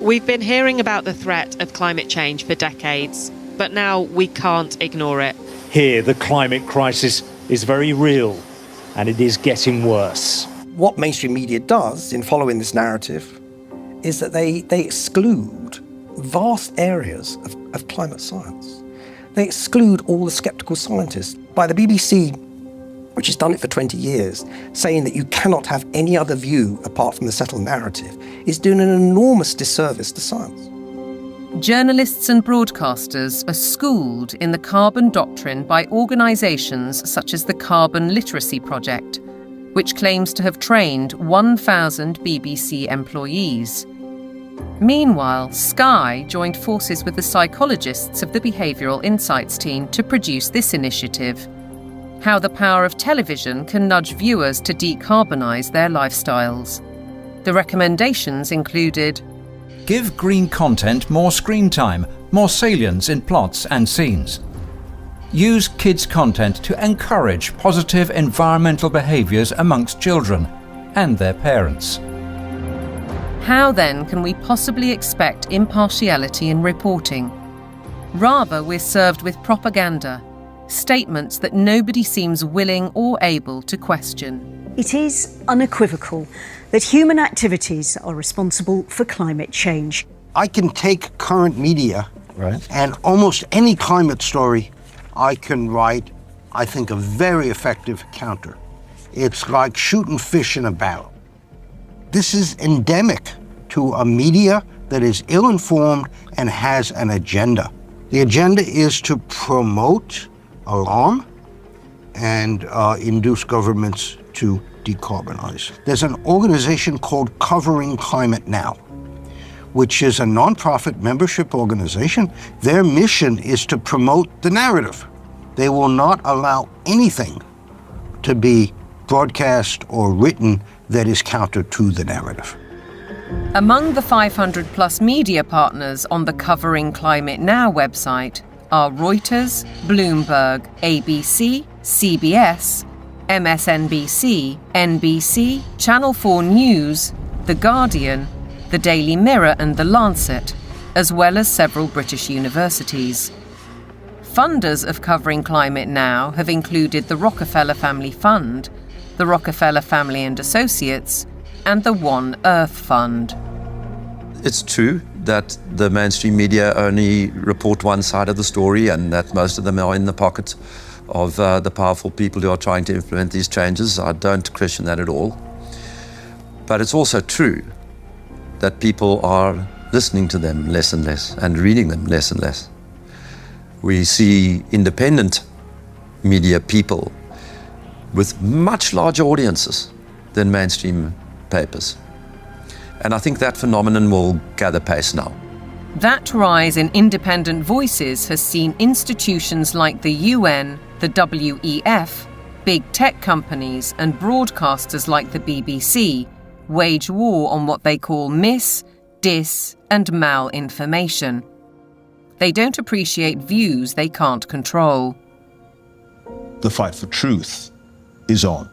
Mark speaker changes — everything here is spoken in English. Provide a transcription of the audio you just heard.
Speaker 1: We've been hearing about the threat of climate change for decades, but now we can't ignore it.
Speaker 2: Here, the climate crisis is very real, and it is getting worse.
Speaker 3: What mainstream media does in following this narrative is that they exclude vast areas of climate science. They exclude all the sceptical scientists. By the BBC, which has done it for 20 years, saying that you cannot have any other view apart from the settled narrative, is doing an enormous disservice to science.
Speaker 4: Journalists and broadcasters are schooled in the carbon doctrine by organisations such as the Carbon Literacy Project, which claims to have trained 1,000 BBC employees. Meanwhile, Sky joined forces with the psychologists of the Behavioural Insights team to produce this initiative: How the Power of Television Can Nudge Viewers to Decarbonise Their Lifestyles. The recommendations included:
Speaker 5: give green content more screen time, more salience in plots and scenes. Use kids' content to encourage positive environmental behaviours amongst children and their parents.
Speaker 4: How then can we possibly expect impartiality in reporting? Rather, we're served with propaganda, statements that nobody seems willing or able to question.
Speaker 6: It is unequivocal that human activities are responsible for climate change.
Speaker 7: I can take current media, and almost any climate story I can write, I think, a very effective counter. It's like shooting fish in a barrel. This is endemic to a media that is ill-informed and has an agenda. The agenda is to promote alarm and induce governments to decarbonize. There's an organization called Covering Climate Now, which is a nonprofit membership organization. Their mission is to promote the narrative. They will not allow anything to be broadcast or written that is counter to the narrative.
Speaker 4: Among the 500 plus media partners on the Covering Climate Now website are Reuters, Bloomberg, ABC, CBS, MSNBC, NBC, Channel 4 News, The Guardian, The Daily Mirror and The Lancet, as well as several British universities. Funders of Covering Climate Now have included the Rockefeller Family Fund, the Rockefeller Family and Associates, and the One Earth Fund.
Speaker 8: It's true that the mainstream media only report one side of the story and that most of them are in the pocket of the powerful people who are trying to implement these changes. I don't question that at all. But it's also true that people are listening to them less and less and reading them less and less. We see independent media people with much larger audiences than mainstream papers. And I think that phenomenon will gather pace now.
Speaker 4: That rise in independent voices has seen institutions like the UN, the WEF, big tech companies and broadcasters like the BBC wage war on what they call mis, dis and malinformation. They don't appreciate views they can't control.
Speaker 9: The fight for truth is on.